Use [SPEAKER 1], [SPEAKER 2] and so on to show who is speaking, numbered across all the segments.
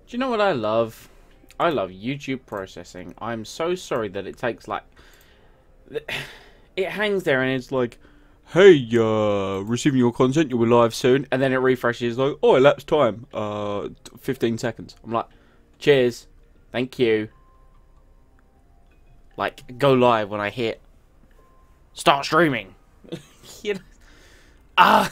[SPEAKER 1] Do you know what I love? I love YouTube processing. I'm so sorry that it takes like... It hangs there and it's like, hey, receiving your content, you'll be live soon. And then it refreshes like, oh, elapsed time, 15 seconds. I'm like, cheers, thank you. Like, go live when I hit start streaming. You know?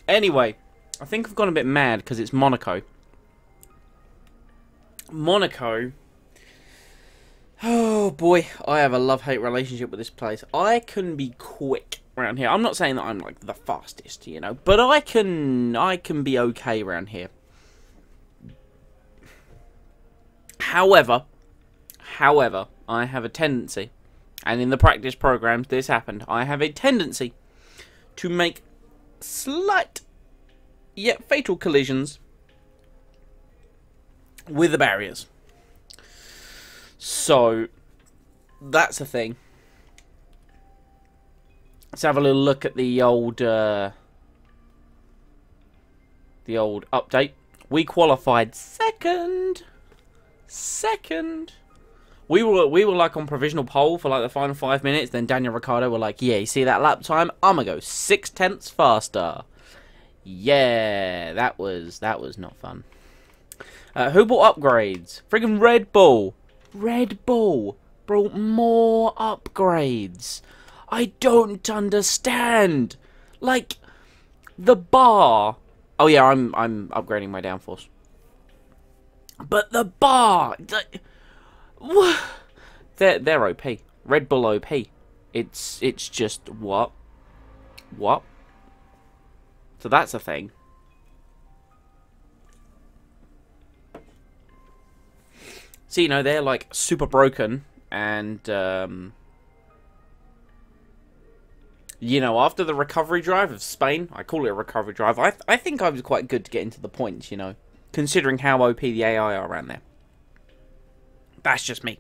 [SPEAKER 1] Anyway, I think I've gone a bit mad because it's Monaco. Monaco. Oh boy, I have a love-hate relationship with this place. I can be quick around here. I'm not saying that I'm like the fastest, you know, but I can be okay around here. However, I have a tendency, and in the practice programs this happened, I have a tendency to make slight yet fatal collisions with the barriers. So that's a thing. Let's have a little look at the old update. We qualified second. We were like on provisional pole for like the final 5 minutes. Then Daniel Ricciardo were like, yeah, you see that lap time? I'm gonna go 0.6 faster. Yeah, that was not fun. Who bought upgrades? Friggin' Red Bull. Red Bull brought more upgrades. I don't understand. Like the bar. Oh yeah, I'm upgrading my downforce. But the bar, they're OP. Red Bull OP. It's just what. So that's a thing. So, you know, they're like super broken, and you know, after the recovery drive of Spain, I call it a recovery drive, I think I was quite good to get into the points, you know, considering how OP the AI are around there. That's just me.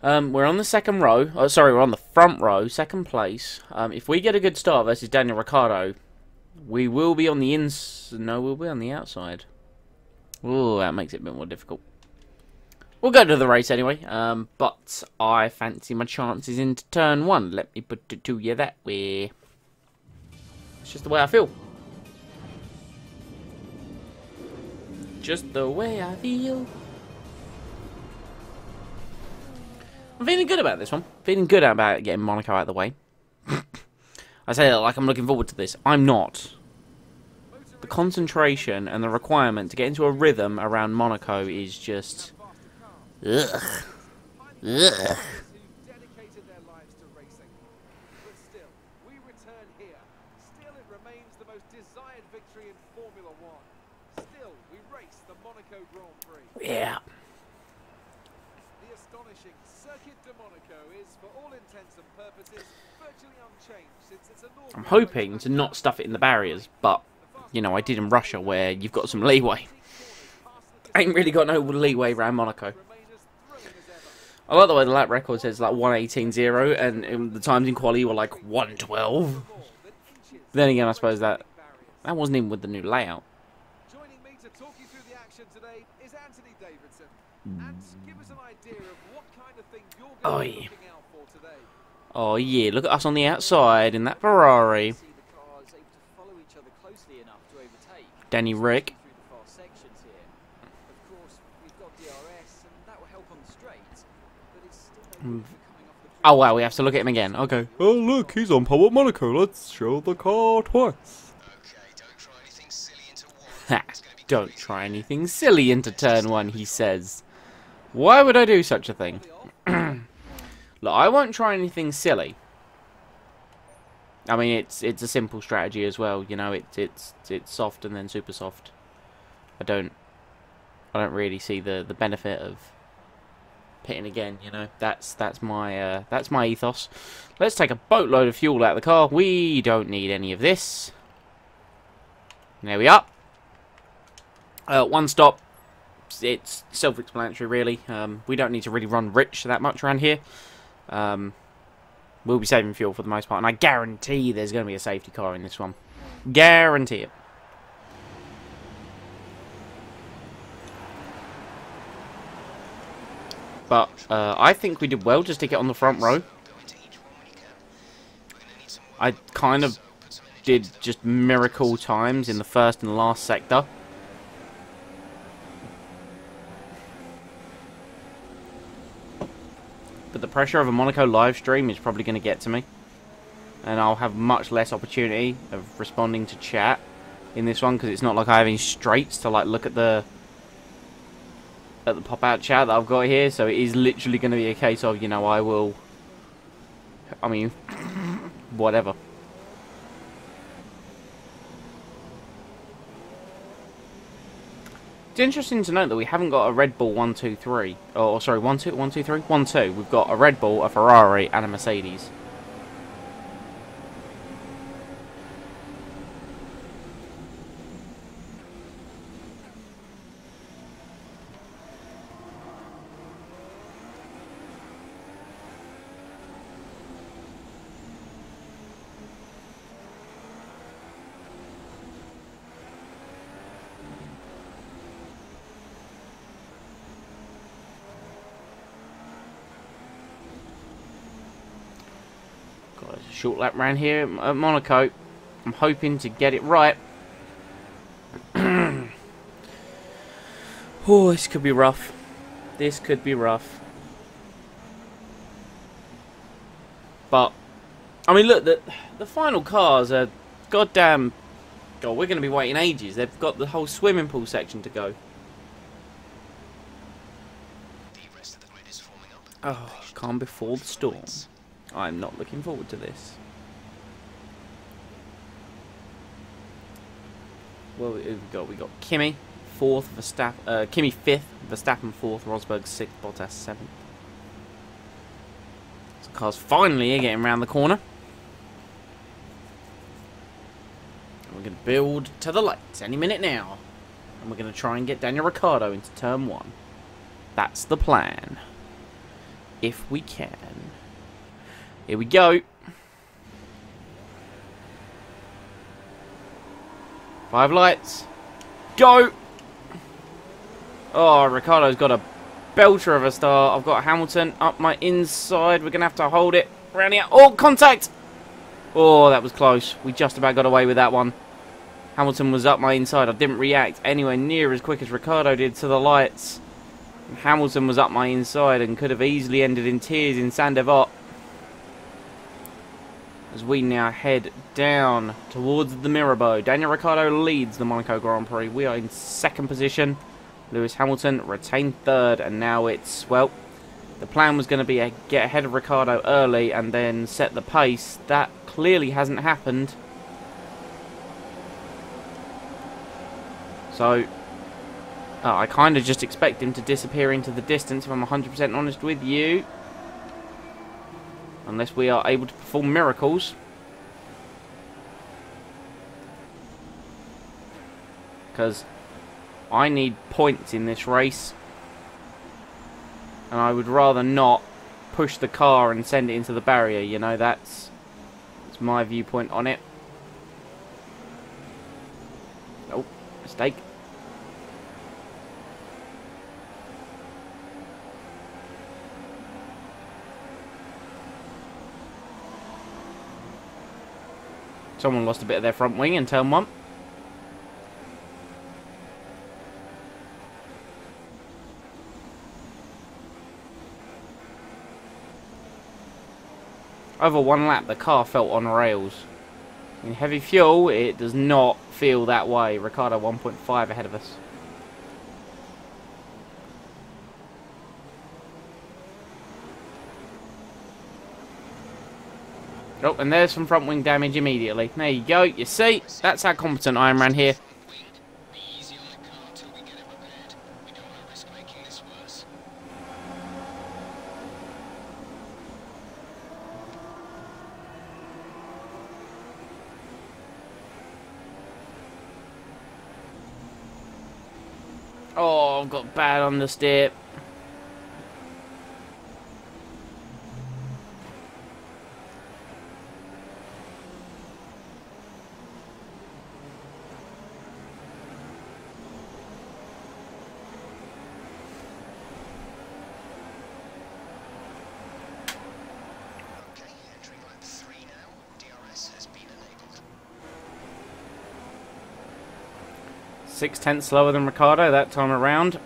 [SPEAKER 1] We're on the second row. Oh, sorry, we're on the front row, second place. If we get a good start versus Daniel Ricciardo, we will be on the No, we'll be on the outside. Ooh, that makes it a bit more difficult. We'll go to the race anyway, but I fancy my chances into turn one. Let me put it to you that way. It's just the way I feel. Just the way I feel. I'm feeling good about this one. Feeling good about getting Monaco out of the way. I say that like I'm looking forward to this. I'm not. The concentration and the requirement to get into a rhythm around Monaco is just... Ugh. Ugh. Yeah.
[SPEAKER 2] The astonishing Circuit de Monaco is, for all intents and purposes, virtually unchanged since it's a normal...
[SPEAKER 1] I'm hoping to not stuff it in the barriers, but, you know, I did in Russia where you've got some leeway. I ain't really got no leeway around Monaco. I like the way the lap record says like 1:18.0 and the times in quali were like 1:12. Then again, I suppose that wasn't even with the new layout.
[SPEAKER 2] Joining me to talk you through the action today is Anthony Davidson. And give us an idea of what kind of thing you're going to be looking out for today.
[SPEAKER 1] Oh yeah, look at us on the outside in that Ferrari. Danny Rick. Oh wow, we have to look at him again. Okay.
[SPEAKER 3] Oh look, he's on pole at Monaco. Let's show the car twice.
[SPEAKER 4] Okay, don't try anything silly into
[SPEAKER 1] Ha! Don't try anything silly into turn one, he says. Why would I do such a thing? Look, I won't try anything silly. I mean, it's a simple strategy as well. You know, it's soft and then super soft. I don't really see the benefit of pitting again. You know, that's my ethos. Let's take a boatload of fuel out of the car. We don't need any of this. There we are. One stop. It's self-explanatory, really. We don't need to really run rich that much around here. We'll be saving fuel for the most part, and I guarantee there's going to be a safety car in this one. Guarantee it. But I think we did well just to get on the front row. I kind of did just miracle times in the first and last sector. But the pressure of a Monaco live stream is probably going to get to me. And I'll have much less opportunity of responding to chat in this one, because it's not like I have any straights to like look at the pop-out chat that I've got here. So it is literally going to be a case of, you know, I mean, whatever. It's interesting to note that we haven't got a Red Bull 1, 2, 3. Oh, sorry, 1, 2, 1, 2, 3? 1, 2. We've got a Red Bull, a Ferrari, and a Mercedes. Short lap round here at Monaco. I'm hoping to get it right. Oh, this could be rough. This could be rough. But, I mean, look, the final cars are goddamn... God, we're going to be waiting ages. They've got the whole swimming pool section to go. Oh, calm before the storm. I'm not looking forward to this. Well, we got Kimi, 4th, Verstappen, Kimi 5th, Verstappen 4th, Rosberg 6th, Bottas 7th. So cars finally are getting around the corner. And we're going to build to the lights any minute now. And we're going to try and get Daniel Ricciardo into turn 1. That's the plan. If we can. Here we go. 5 lights. Go! Oh, Ricciardo's got a belter of a start. I've got Hamilton up my inside. We're going to have to hold it around here. Oh, contact! Oh, that was close. We just about got away with that one. Hamilton was up my inside. I didn't react anywhere near as quick as Ricciardo did to the lights. Hamilton was up my inside and could have easily ended in tears in Saint-Devote. As we now head down towards the Mirabeau. Daniel Ricciardo leads the Monaco Grand Prix. We are in 2nd position. Lewis Hamilton retained 3rd. And now it's, well, the plan was going to be get ahead of Ricciardo early and then set the pace. That clearly hasn't happened. So, I kind of just expect him to disappear into the distance, if I'm 100% honest with you. Unless we are able to perform miracles. Because I need points in this race. And I would rather not push the car and send it into the barrier. You know, that's my viewpoint on it. Oh, mistake. Someone lost a bit of their front wing in turn 1. Over 1 lap, the car felt on rails. In heavy fuel, it does not feel that way. Ricciardo 1.5 ahead of us. Oh, and there's some front wing damage immediately. There you go. You see? That's how competent I am around here. Oh, I've got bad understeer. 6/10 slower than Ricciardo that time around.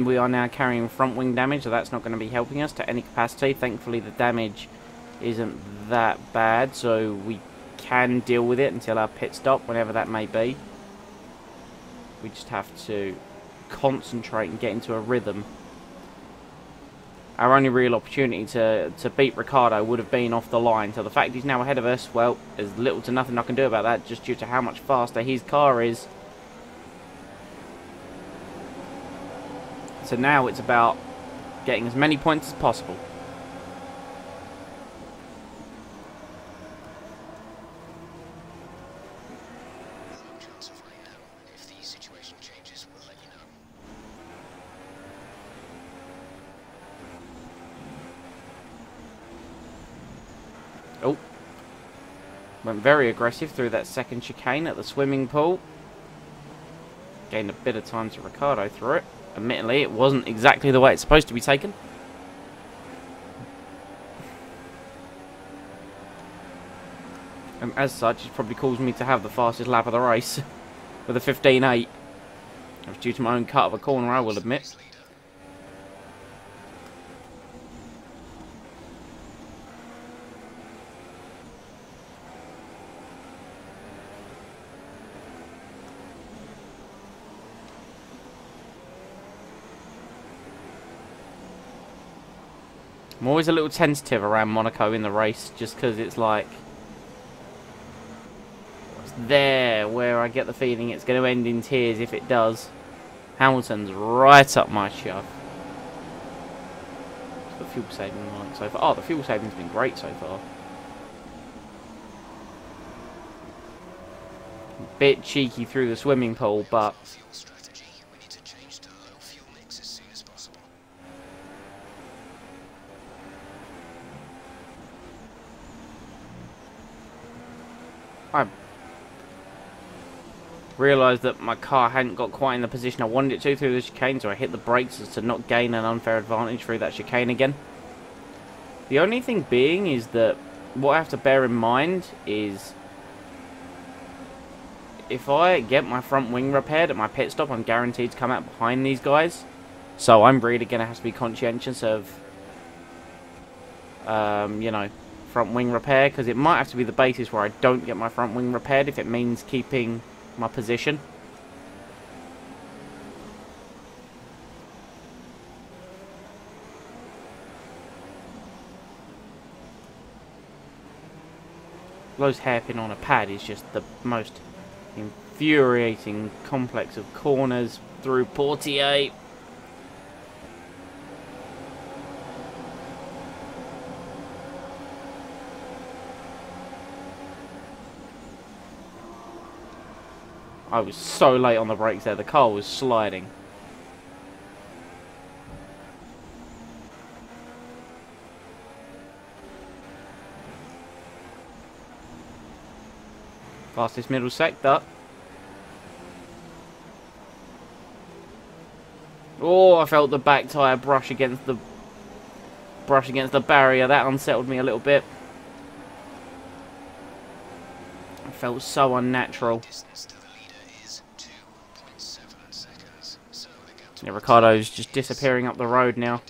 [SPEAKER 1] We are now carrying front wing damage, so that's not going to be helping us to any capacity. Thankfully, the damage isn't that bad, so we can deal with it until our pit stop, whenever that may be. We just have to concentrate and get into a rhythm. Our only real opportunity to beat Ricciardo would have been off the line. So the fact he's now ahead of us, well, there's little to nothing I can do about that, just due to how much faster his car is. So now it's about getting as many points as possible. Oh, went very aggressive through that second chicane at the swimming pool. Gained a bit of time to Ricciardo through it. Admittedly, it wasn't exactly the way it's supposed to be taken. And as such, it probably caused me to have the fastest lap of the race with a 15.8. It was due to my own cut of a corner, I will admit. I'm always a little tentative around Monaco in the race, just because it's like, it's there where I get the feeling it's going to end in tears if it does. Hamilton's right up my shove. What's the fuel saving like so far? Oh, the fuel saving's been great so far. Bit cheeky through the swimming pool, but I realised that my car hadn't got quite in the position I wanted it to through the chicane, so I hit the brakes as to not gain an unfair advantage through that chicane again. The only thing being is that what I have to bear in mind is if I get my front wing repaired at my pit stop, I'm guaranteed to come out behind these guys. So I'm really going to have to be conscientious of, you know, front wing repair, because it might have to be the basis where I don't get my front wing repaired if it means keeping my position. Those hairpin on a pad is just the most infuriating complex of corners through Portier. I was so late on the brakes there, the car was sliding. Fastest middle sector. Oh, I felt the back tyre brush against the barrier. That unsettled me a little bit. It felt so unnatural. Yeah, Ricciardo's just disappearing up the road now.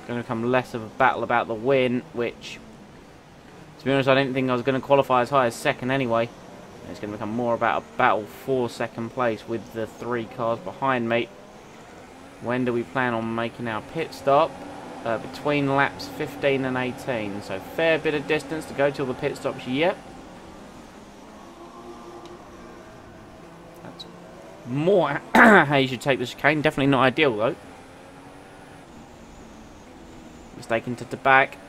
[SPEAKER 1] Going to become less of a battle about the win, which, to be honest, I didn't think I was going to qualify as high as second anyway. It's going to become more about a battle for second place with the 3 cars behind me. When do we plan on making our pit stop? Between laps 15 and 18. So fair bit of distance to go till the pit stops yet. That's more how you should take the chicane. Definitely not ideal though. Mistaken to the back.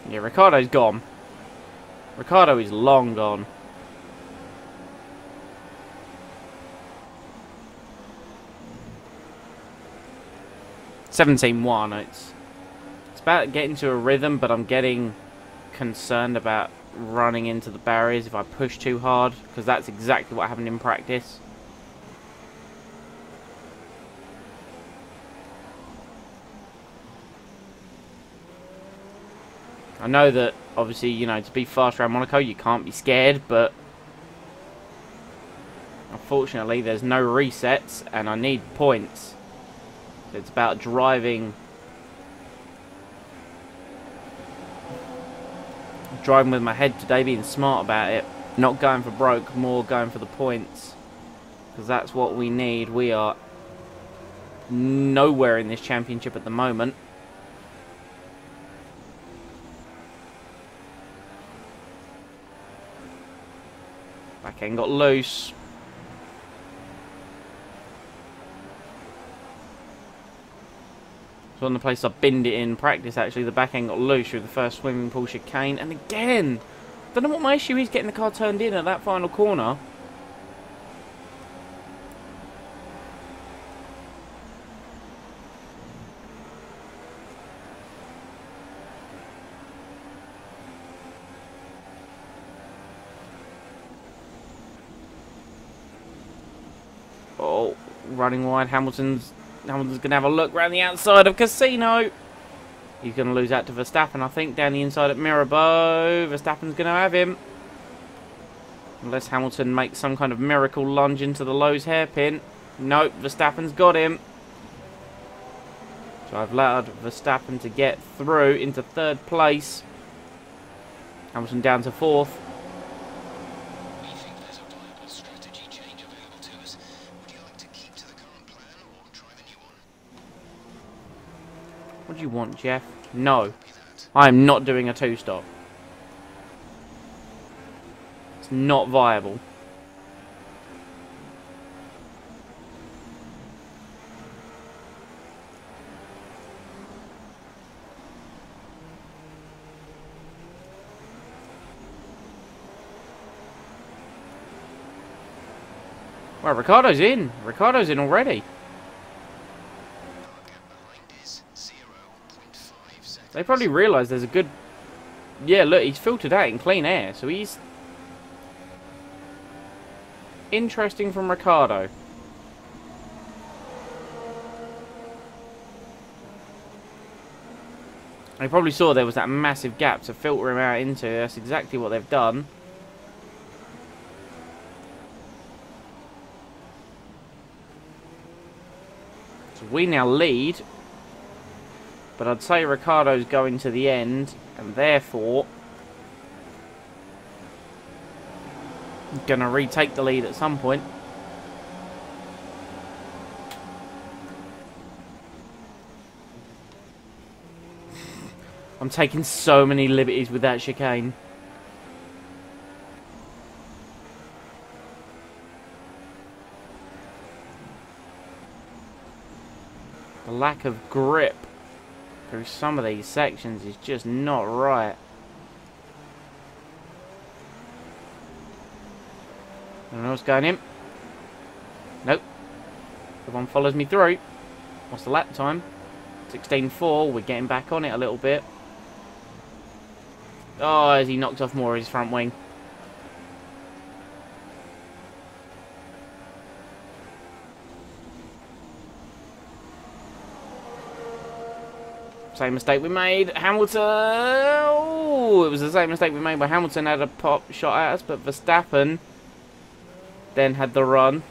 [SPEAKER 1] Yeah, Ricciardo's gone. Ricciardo is long gone. 17-1. It's about getting to a rhythm, but I'm getting concerned about running into the barriers if I push too hard, because that's exactly what happened in practice. I know that obviously, you know, to be fast around Monaco you can't be scared, but unfortunately there's no resets and I need points. So it's about driving with my head today, being smart about it, not going for broke, more going for the points, because that's what we need. We are nowhere in this championship at the moment. Back end got loose. It's one of the places I binned it in practice, actually. The back end got loose through the first swimming pool chicane. And again, I don't know what my issue is getting the car turned in at that final corner. Oh, running wide. Hamilton's going to have a look around the outside of Casino. He's going to lose out to Verstappen, I think, down the inside at Mirabeau. Verstappen's going to have him. Unless Hamilton makes some kind of miracle lunge into the Lowe's hairpin. Nope, Verstappen's got him. So I've allowed Verstappen to get through into third place. Hamilton down to fourth. What do you want, Jeff? No. I am not doing a two-stop. It's not viable. Well, Ricciardo's in. Ricciardo's in already. They probably realise there's a good... Yeah, look, he's filtered out in clean air, so he's... Interesting from Ricciardo. They probably saw there was that massive gap to filter him out into. That's exactly what they've done. So we now lead. But I'd say Ricciardo's going to the end, and therefore going to retake the lead at some point. I'm taking so many liberties with that chicane. The lack of grip through some of these sections is just not right. Anyone else going in? Nope. The one follows me through. What's the lap time? 16.4. We're getting back on it a little bit. Oh, as he knocked off more of his front wing. Same mistake we made. Hamilton. Oh, it was the same mistake we made, but Hamilton had a pop shot at us, but Verstappen then had the run.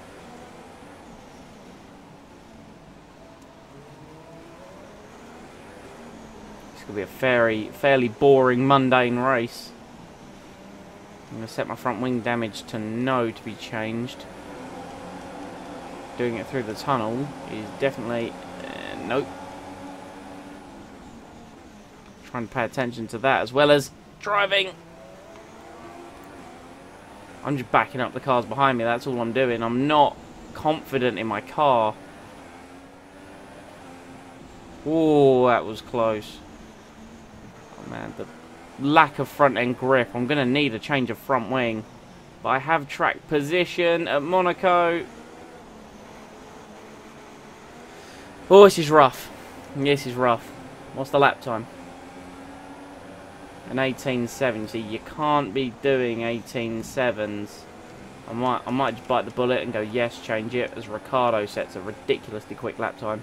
[SPEAKER 1] It's going to be a fairly boring, mundane race. I'm going to set my front wing damage to no to be changed. Doing it through the tunnel is definitely... nope. Trying to pay attention to that as well as driving. I'm just backing up the cars behind me. That's all I'm doing. I'm not confident in my car. Oh, that was close. Oh man, the lack of front end grip. I'm going to need a change of front wing. But I have track position at Monaco. Oh, this is rough. This is rough. What's the lap time? An 18.70. You can't be doing 18.7s. I might just bite the bullet and go yes, change it, as Ricciardo sets a ridiculously quick lap time.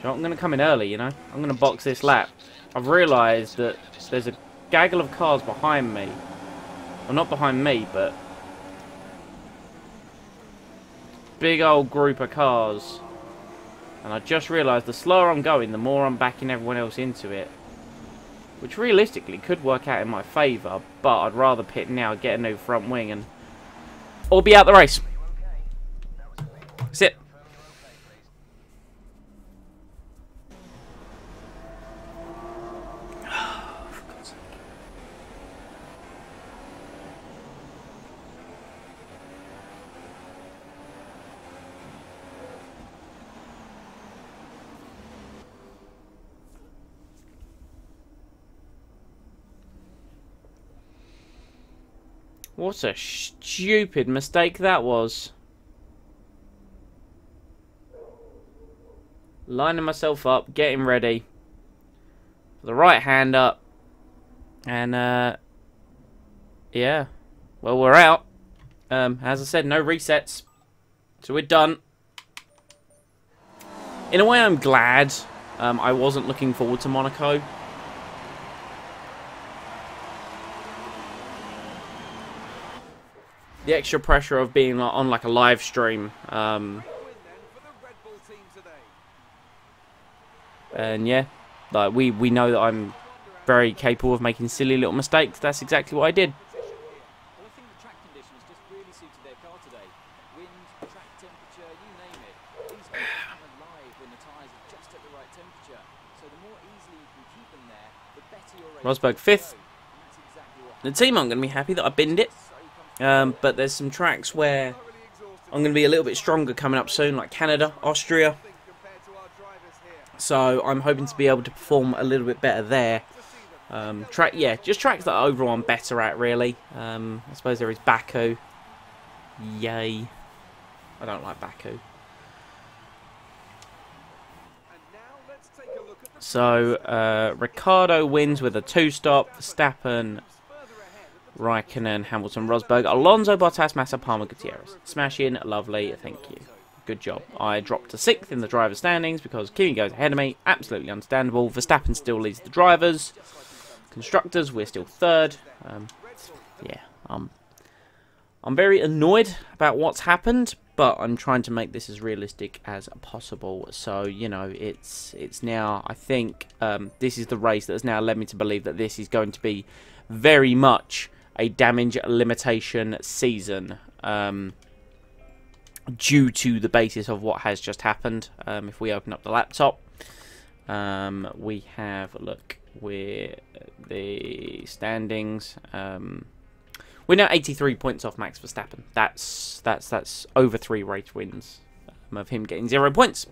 [SPEAKER 1] So I'm going to come in early, you know. I'm going to box this lap. I've realised that there's a gaggle of cars behind me. Well, not behind me, but big old group of cars. And I just realised the slower I'm going, the more I'm backing everyone else into it. Which realistically could work out in my favour, but I'd rather pit now, get a new front wing, and or be out the race. That's it. What a stupid mistake that was. Lining myself up, getting ready for the right hand up. And, yeah. Well, we're out. As I said, no resets. So we're done. In a way, I'm glad. I wasn't looking forward to Monaco. The extra pressure of being on like a live stream, and yeah, like we know that I'm very capable of making silly little mistakes. That's exactly what I did.
[SPEAKER 2] Well, I think the track conditions just really suited their car today. Wind, track temperature, you name it. These cars come alive when the tyres are just at the right temperature. So the more easily you can keep them there, the better your race.
[SPEAKER 1] Rosberg 5th. The team aren't going to be happy that I binned it. But there's some tracks where I'm going to be a little bit stronger coming up soon, like Canada, Austria. So I'm hoping to be able to perform a little bit better there. Just tracks that overall I'm better at, really. I suppose there is Baku. Yay. I don't like Baku. So, Ricciardo wins with a 2-stop. Verstappen, Raikkonen, Hamilton, Rosberg, Alonso, Bottas, Massa, Palmer, Gutierrez. Smash in, lovely, thank you. Good job. I dropped to 6th in the driver's standings because Kimi goes ahead of me. Absolutely understandable. Verstappen still leads the drivers. Constructors, we're still 3rd. Yeah, I'm very annoyed about what's happened, but I'm trying to make this as realistic as possible. So, you know, it's now, I think, this is the race that has now led me to believe that this is going to be very much a damage limitation season, due to the basis of what has just happened. If we open up the laptop, we have a look with the standings. We're now 83 points off Max Verstappen. That's over 3 race wins of him getting 0 points.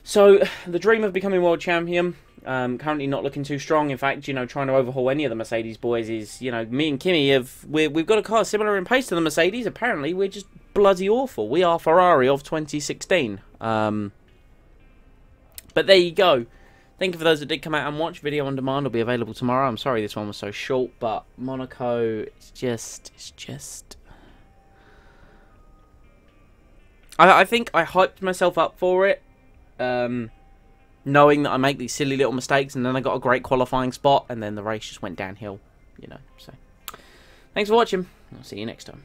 [SPEAKER 1] So the dream of becoming world champion, currently not looking too strong. In fact, you know, trying to overhaul any of the Mercedes boys is, you know, me and Kimi we've got a car similar in pace to the Mercedes. Apparently, we're just bloody awful. We are Ferrari of 2016. But there you go. Thank you for those that did come out and watch. Video on demand will be available tomorrow. I'm sorry this one was so short, but Monaco, it's just. I think I hyped myself up for it. Knowing that I make these silly little mistakes, and then I got a great qualifying spot, and then the race just went downhill, you know. So, thanks for watching. I'll see you next time.